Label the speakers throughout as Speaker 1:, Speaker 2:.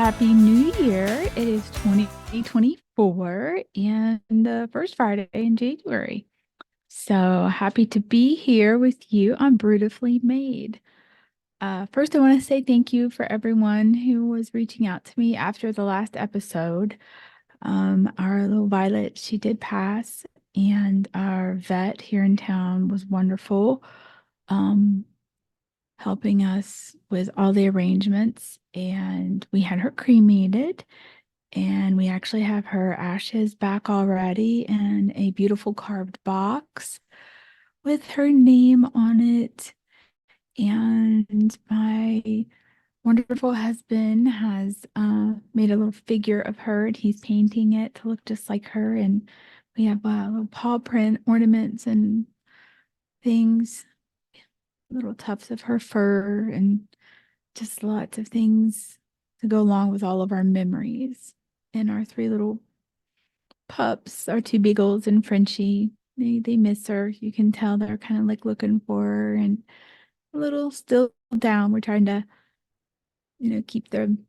Speaker 1: Happy New Year. It is 2024 and the first Friday in January. So happy to be here with you on Brewtifully Made. First, I want to say thank you for everyone who was reaching out to me after the last episode. Our little Violet, she did pass, and our vet here in town was wonderful. Um, Helping us with all the arrangements, and we had her cremated. And we actually have her ashes back already in a beautiful carved box with her name on it. And my wonderful husband has made a little figure of her, and he's painting it to look just like her. And we have little paw print ornaments and things, little tufts of her fur, and just lots of things to go along with all of our memories. And our three little pups, our two beagles and Frenchie, they miss her. You can tell they're kind of like looking for her and a little still down. We're trying to, keep them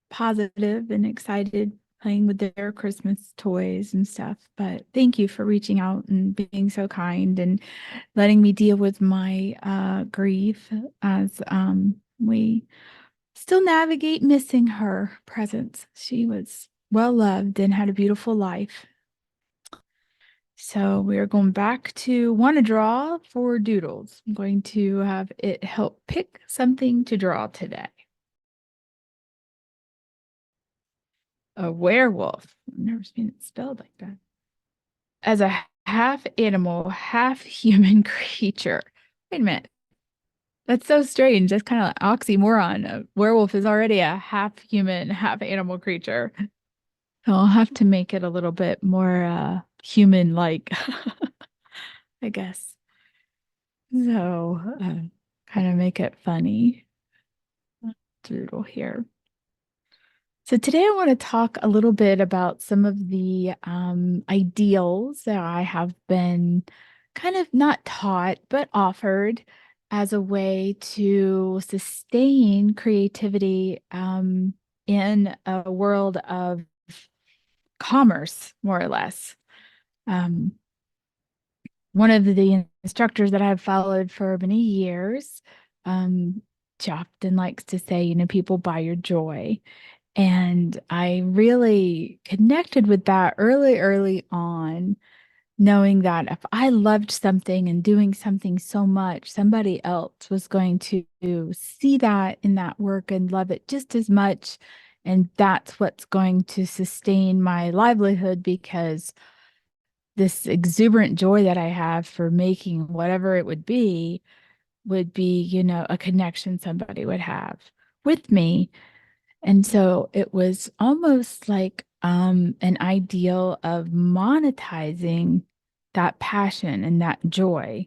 Speaker 1: positive and excited playing with their Christmas toys and stuff. But thank you for reaching out and being so kind and letting me deal with my grief as we still navigate missing her presence. She was well loved and had a beautiful life. So we are going back to want to draw for doodles. I'm going to have it help pick something to draw today. A werewolf. I've never seen it spelled like that. As a half animal, half human creature. Wait a minute. That's so strange. That's kind of like oxymoron. A werewolf is already a half human, half animal creature. So I'll have to make it a little bit more human-like, I guess. So, kind of make it funny. Doodle here. So today I want to talk a little bit about some of the ideals that I have been kind of not taught, but offered as a way to sustain creativity in a world of commerce, more or less. Um, One of the instructors that I've followed for many years, um, she often likes to say, people buy your joy. And I really connected with that early on, knowing that if I loved something and doing something so much, somebody else was going to see that in that work and love it just as much. And that's what's going to sustain my livelihood, because this exuberant joy that I have for making whatever it would be, a connection somebody would have with me. And so it was almost like an ideal of monetizing that passion and that joy.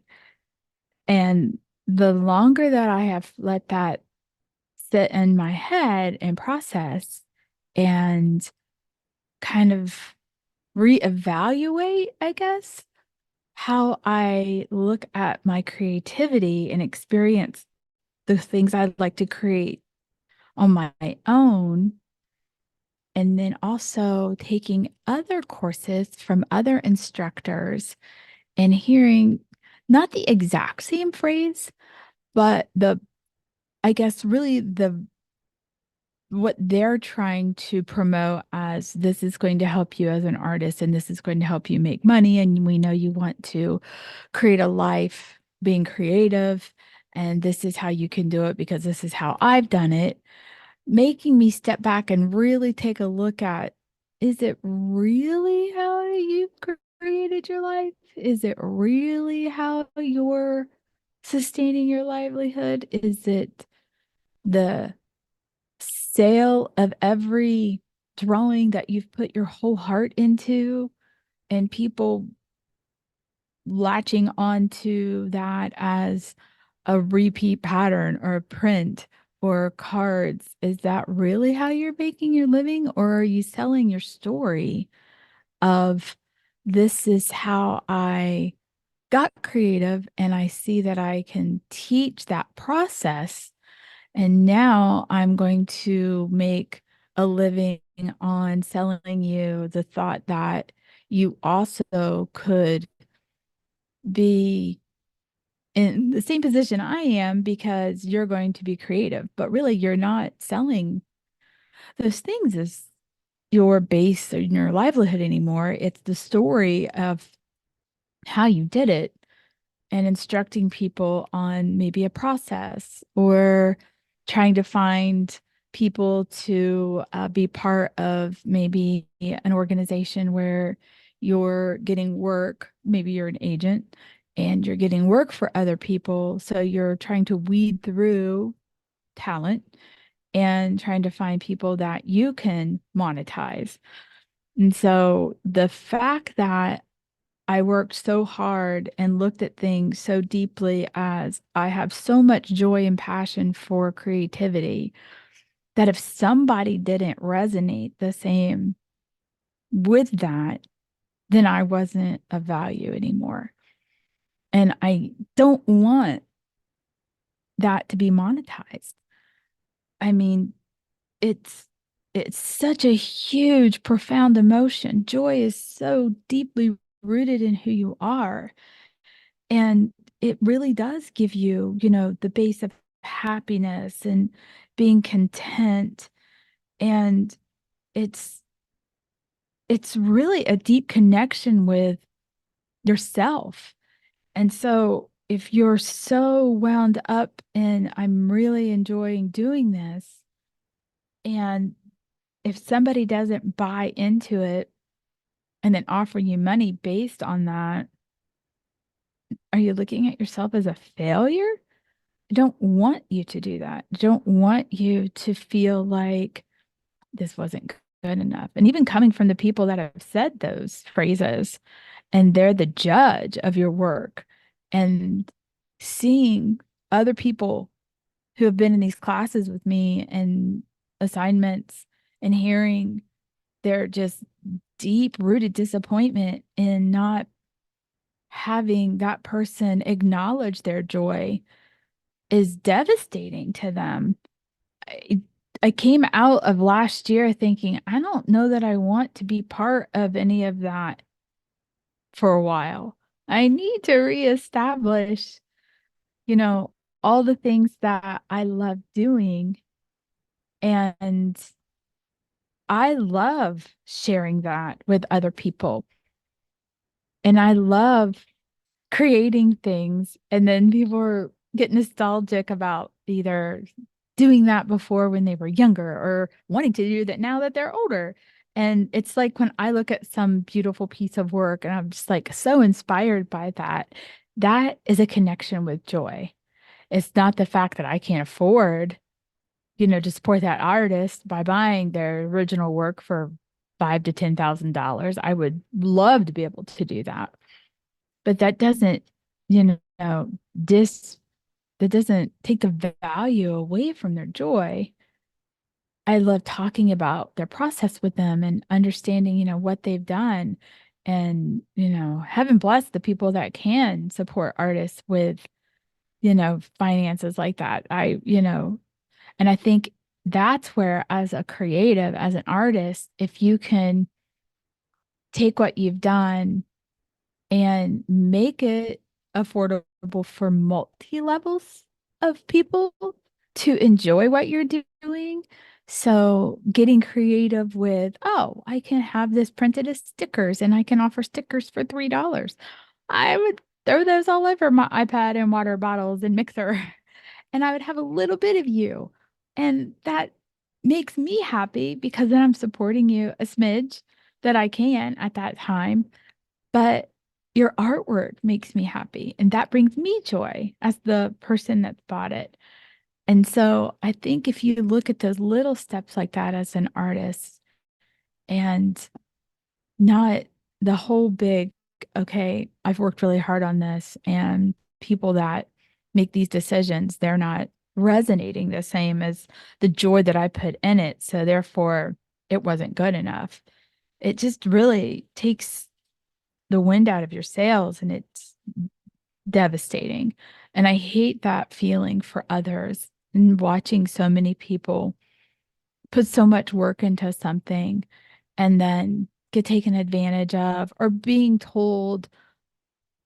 Speaker 1: And the longer that I have let that sit in my head and process and kind of reevaluate, I guess, how I look at my creativity and experience the things I'd like to create on my own, and then also taking other courses from other instructors and hearing not the exact same phrase, but I guess really what they're trying to promote as, this is going to help you as an artist and this is going to help you make money. And we know you want to create a life being creative, and this is how you can do it because this is how I've done it, making me step back and really take a look at, is it really how you created your life? Is it really how you're sustaining your livelihood? Is it the sale of every drawing that you've put your whole heart into, and people latching onto that as a repeat pattern or a print or cards? Is that really how you're making your living? Or are you selling your story of, this is how I got creative and I see that I can teach that process, and now I'm going to make a living on selling you the thought that you also could be in the same position I am because you're going to be creative, but really you're not selling those things as your base or your livelihood anymore. It's the story of how you did it and instructing people on maybe a process or trying to find people to be part of maybe an organization where you're getting work. Maybe you're an agent and you're getting work for other people. So you're trying to weed through talent and trying to find people that you can monetize. And so the fact that I worked so hard and looked at things so deeply as I have so much joy and passion for creativity that if somebody didn't resonate the same with that, then I wasn't of value anymore. And I don't want that to be monetized. I mean, it's it's such a huge, profound emotion. Joy is so deeply rooted in who you are. And it really does give you, the base of happiness and being content. And it's it's really a deep connection with yourself. And so if you're so wound up in I'm really enjoying doing this, and if somebody doesn't buy into it and then offer you money based on that, are you looking at yourself as a failure? Don't want you to do that. Don't want you to feel like this wasn't good enough. And even coming from the people that have said those phrases, and they're the judge of your work, and seeing other people who have been in these classes with me and assignments and hearing their just deep rooted disappointment in not having that person acknowledge their joy is devastating to them. I, I came out of last year thinking, I don't know that I want to be part of any of that for a while. I need to reestablish, you know, all the things that I love doing. And I love sharing that with other people. And I love creating things. And then people get nostalgic about either doing that before when they were younger or wanting to do that now that they're older. And it's like when I look at some beautiful piece of work and I'm just like so inspired by that, that is a connection with joy. It's not the fact that I can't afford, to support that artist by buying their original work for five to $10,000. I would love to be able to do that. But that doesn't, you know, dis that doesn't take the value away from their joy. I love talking about their process with them and understanding, what they've done. And, heaven bless the people that can support artists with, finances like that. And I think that's where, as a creative, as an artist, if you can take what you've done and make it affordable for multi levels of people to enjoy what you're doing. So getting creative with, oh, I can have this printed as stickers and I can offer stickers for $3. I would throw those all over my iPad and water bottles and mixer, and I would have a little bit of you. And that makes me happy because then I'm supporting you a smidge that I can at that time. But your artwork makes me happy, and that brings me joy as the person that bought it. And so I think if you look at those little steps like that as an artist and not the whole big, okay, I've worked really hard on this, and people that make these decisions, they're not resonating the same as the joy that I put in it. So therefore, it wasn't good enough. It just really takes the wind out of your sails, and it's devastating. And I hate that feeling for others and watching so many people put so much work into something and then get taken advantage of or being told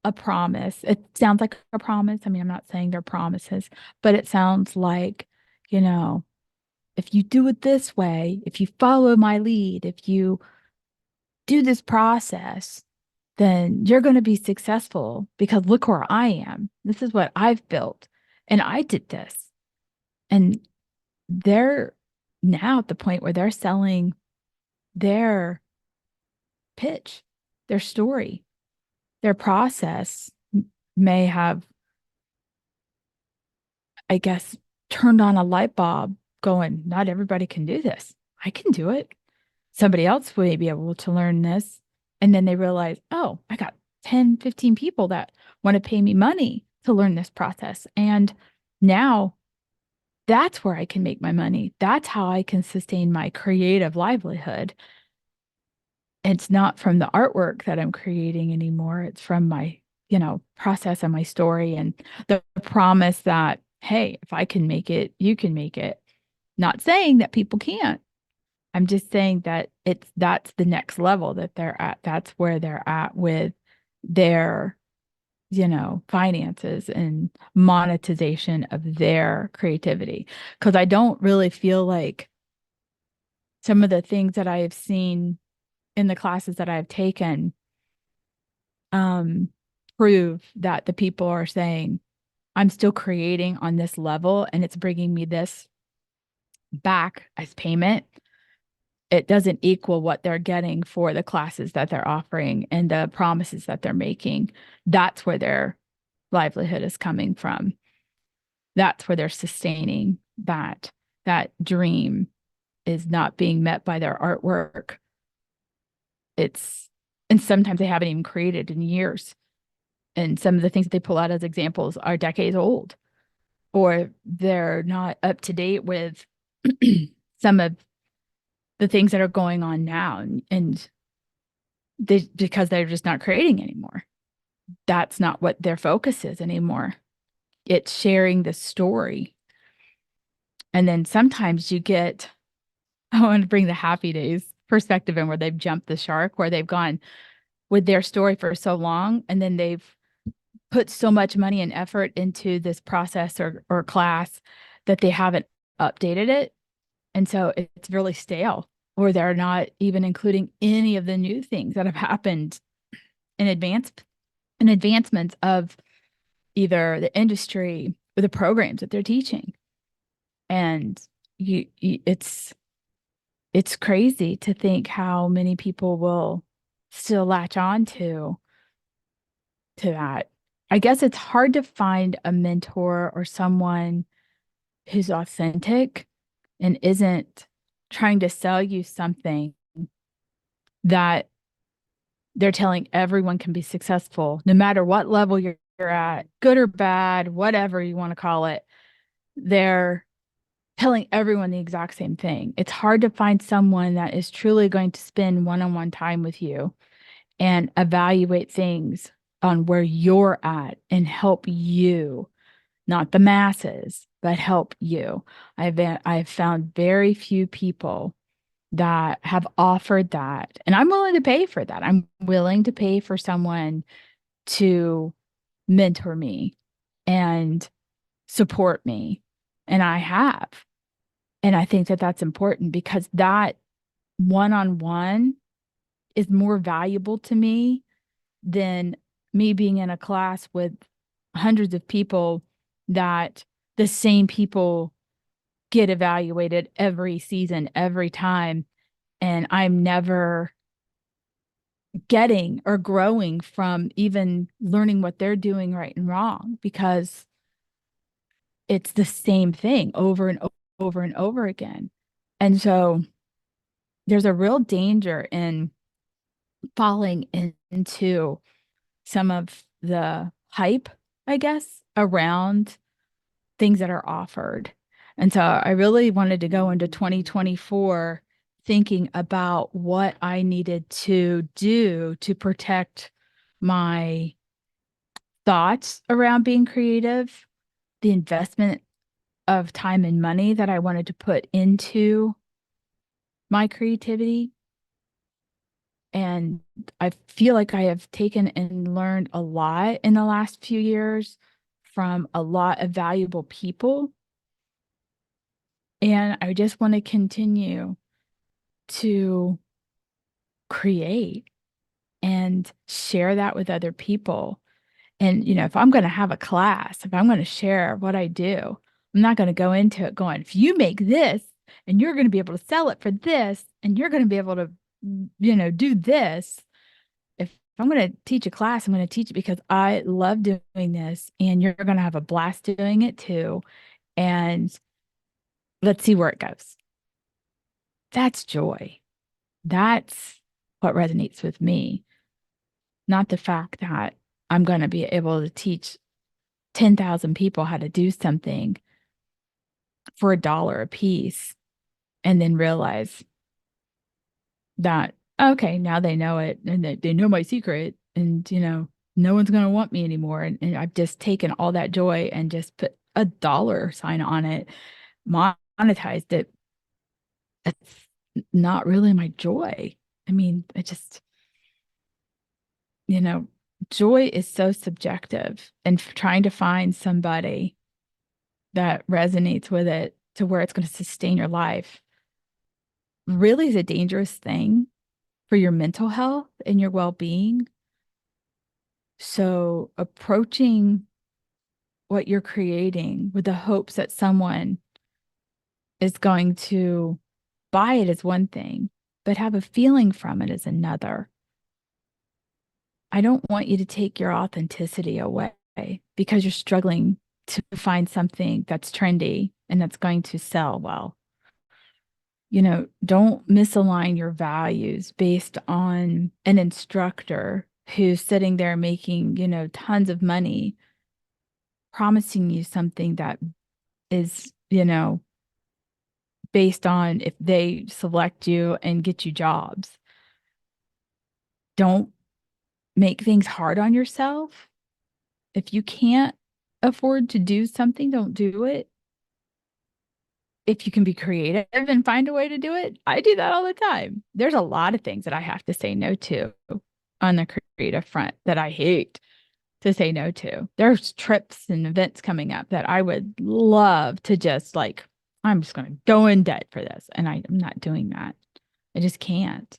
Speaker 1: a promise. It sounds like a promise. I mean, I'm not saying they're promises, but it sounds like, you know, if you do it this way, if you follow my lead, if you do this process, then you're going to be successful because look where I am. This is what I've built. And I did this. And they're now at the point where they're selling their pitch, their story, their process may have, I guess, turned on a light bulb going, not everybody can do this. I can do it. Somebody else may be able to learn this. And then they realize, oh, I got 10, 15 people that want to pay me money to learn this process. And now that's where I can make my money. That's how I can sustain my creative livelihood. It's not from the artwork that I'm creating anymore. It's from my, process and my story and the promise that, hey, if I can make it, you can make it. Not saying that people can't. I'm just saying that that's the next level that they're at. That's where they're at with their, finances and monetization of their creativity. Because I don't really feel like some of the things that I have seen in the classes that I've taken um, prove that the people are saying, I'm still creating on this level and it's bringing me this back as payment. It doesn't equal what they're getting for the classes that they're offering and the promises that they're making. That's where their livelihood is coming from. That's where they're sustaining that dream is not being met by their artwork. And sometimes they haven't even created in years. And some of the things that they pull out as examples are decades old, or they're not up to date with some of the things that are going on now. And because they're just not creating anymore. That's not what their focus is anymore. It's sharing the story. And then sometimes you get, I want to bring the happy days perspective in where they've jumped the shark, where they've gone with their story for so long and then they've put so much money and effort into this process or class that they haven't updated it. And so it's really stale, or they're not even including any of the new things that have happened in advancements of either the industry or the programs that they're teaching. And it's crazy to think how many people will still latch on to that. I guess it's hard to find a mentor or someone who's authentic and isn't trying to sell you something that they're telling everyone can be successful, no matter what level you're at, good or bad, whatever you want to call it. They're telling everyone the exact same thing. It's hard to find someone that is truly going to spend one-on-one time with you and evaluate things on where you're at and help you, not the masses, but help you. I've found very few people that have offered that. And I'm willing to pay for that. I'm willing to pay for someone to mentor me and support me. And I have. And I think that that's important because that one-on-one is more valuable to me than me being in a class with hundreds of people that the same people get evaluated every season, every time. And I'm never getting or growing from even learning what they're doing right and wrong because it's the same thing over and over and over again. And so there's a real danger in falling into some of the hype, I guess, around things that are offered. And so I really wanted to go into 2024 thinking about what I needed to do to protect my thoughts around being creative, the investment of time and money that I wanted to put into my creativity. And I feel like I have taken and learned a lot in the last few years from a lot of valuable people. And I just want to continue to create and share that with other people. And, if I'm going to have a class, if I'm going to share what I do, I'm not going to go into it going, if you make this and you're going to be able to sell it for this and you're going to be able to, do this. If I'm going to teach a class, I'm going to teach it because I love doing this and you're going to have a blast doing it too. And let's see where it goes. That's joy. That's what resonates with me, not the fact that I'm going to be able to teach 10,000 people how to do something for $1 a piece and then realize that, okay, now they know it and they know my secret and, no one's going to want me anymore. And I've just taken all that joy and just put a dollar sign on it, monetized it. That's not really my joy. I mean, you know, joy is so subjective and trying to find somebody that resonates with it to where it's going to sustain your life really is a dangerous thing for your mental health and your well-being. So approaching what you're creating with the hopes that someone is going to buy it is one thing, but have a feeling from it is another. I don't want you to take your authenticity away because you're struggling to find something that's trendy and that's going to sell well. Don't misalign your values based on an instructor who's sitting there making, tons of money, promising you something that is, based on if they select you and get you jobs. Don't make things hard on yourself. If you can't afford to do something, don't do it. If you can be creative and find a way to do it, I do that all the time. There's a lot of things that I have to say no to on the creative front that I hate to say no to. There's trips and events coming up that I would love to just like, I'm just going to go in debt for this. And I'm not doing that. I just can't.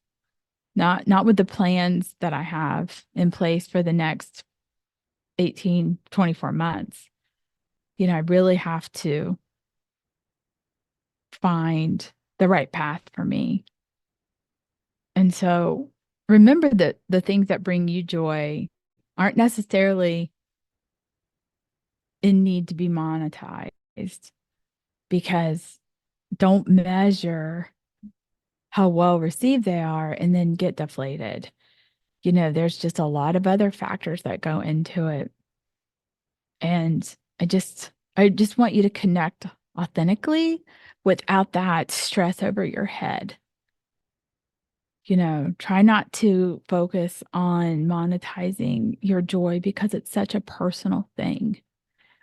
Speaker 1: Not with the plans that I have in place for the next 18, 24 months. I really have to find the right path for me. And so remember that the things that bring you joy aren't necessarily in need to be monetized, because don't measure how well received they are and then get deflated. There's just a lot of other factors that go into it. And I just want you to connect authentically without that stress over your head. Try not to focus on monetizing your joy because it's such a personal thing.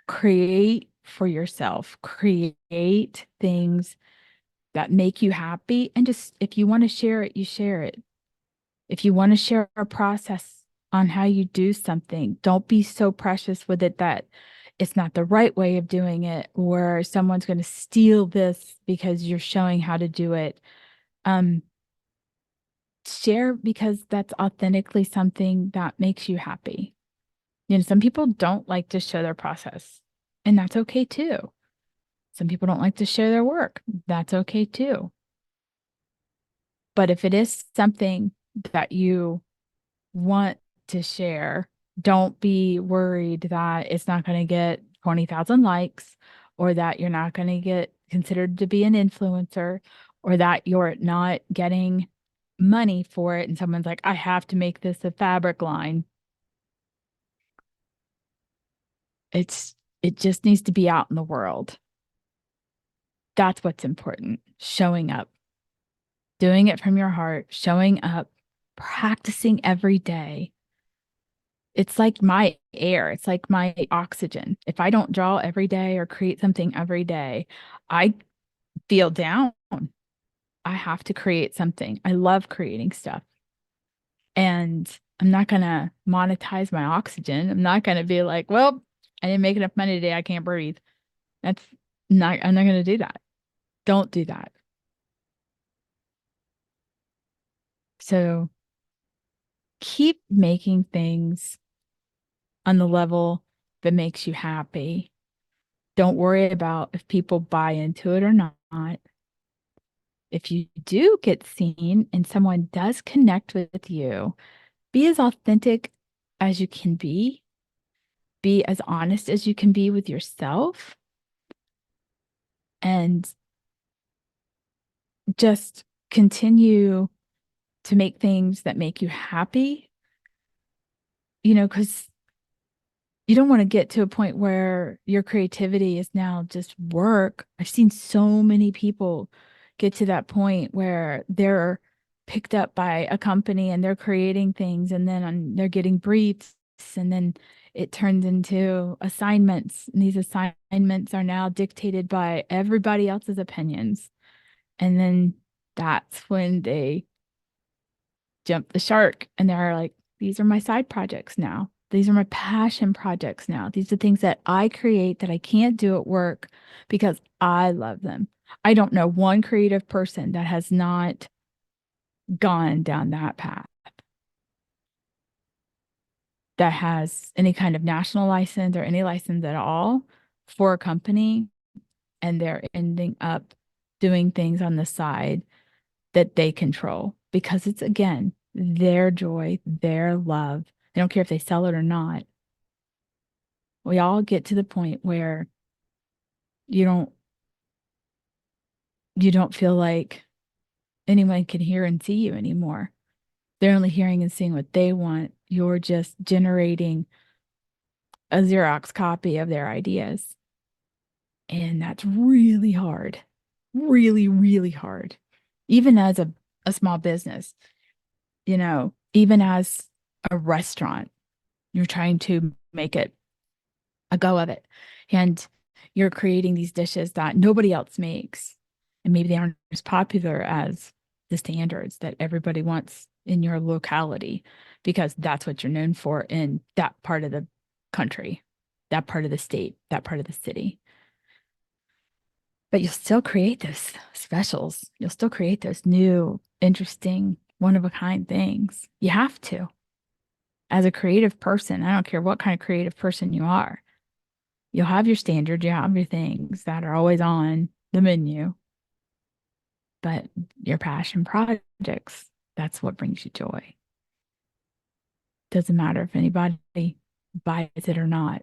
Speaker 1: Create for yourself, create things that make you happy. And just if you want to share it, you share it. If you want to share a process on how you do something, don't be so precious with it that it's not the right way of doing it, or someone's going to steal this because you're showing how to do it. Share because that's authentically something that makes you happy. Some people don't like to show their process, and that's okay too. Some people don't like to share their work. That's okay too. But if it is something that you want to share, don't be worried that it's not going to get 20,000 likes, or that you're not going to get considered to be an influencer, or that you're not getting money for it. And someone's like, I have to make this a fabric line. It just needs to be out in the world. That's what's important. Showing up, doing it from your heart, showing up, practicing every day. It's like my air. It's like my oxygen. If I don't draw every day or create something every day, I feel down. I have to create something. I love creating stuff. And I'm not going to monetize my oxygen. I'm not going to be like, well, I didn't make enough money today. I can't breathe. That's not, I'm not going to do that. Don't do that. So keep making things on the level that makes you happy. Don't worry about if people buy into it or not. If you do get seen and someone does connect with you, be as authentic as you can be as honest as you can be with yourself, and just continue to make things that make you happy, because you don't want to get to a point where your creativity is now just work. I've seen so many people get to that point where they're picked up by a company and they're creating things, and then they're getting briefs, and then it turns into assignments. And these assignments are now dictated by everybody else's opinions. And then that's when they jump the shark and they're like, these are my side projects now. These are my passion projects now. These are things that I create that I can't do at work because I love them. I don't know one creative person that has not gone down that path, that has any kind of national license or any license at all for a company, and they're ending up doing things on the side that they control because it's, again, their joy, their love. They don't care if they sell it or not. We all get to the point where you don't you don't feel like anyone can hear and see you anymore. They're only hearing and seeing what they want. You're just generating a Xerox copy of their ideas. And that's really hard. Really, really hard. Even as a small business, even as a restaurant, you're trying to make it a go of it. And you're creating these dishes that nobody else makes. And maybe they aren't as popular as the standards that everybody wants in your locality, because that's what you're known for in that part of the country, that part of the state, that part of the city. But you'll still create those specials. You'll still create those new, interesting, one of a kind things. You have to. As a creative person, I don't care what kind of creative person you are, you'll have your standards, you have your things that are always on the menu. But your passion projects, that's what brings you joy. Doesn't matter if anybody buys it or not.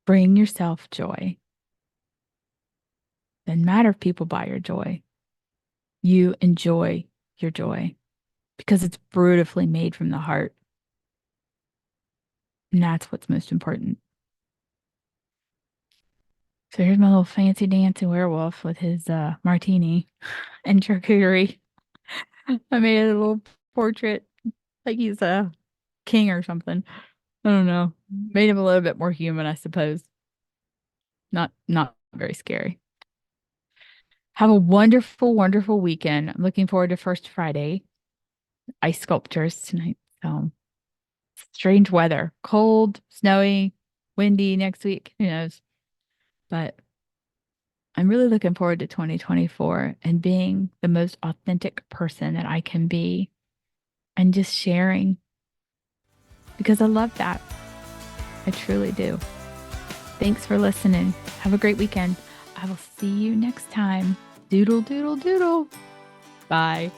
Speaker 1: Bring yourself joy. Doesn't matter if people buy your joy. You enjoy your joy because it's brutally made from the heart. And that's what's most important. So here's my little fancy dancy werewolf with his martini and charcuterie. I made a little portrait like he's a king or something. I don't know. Made him a little bit more human, I suppose. Not very scary. Have a wonderful, wonderful weekend. I'm looking forward to First Friday. Ice sculptures tonight. So strange weather. Cold, snowy, windy next week. Who knows? But I'm really looking forward to 2024 and being the most authentic person that I can be and just sharing, because I love that. I truly do. Thanks for listening. Have a great weekend. I will see you next time. Doodle, doodle, doodle. Bye.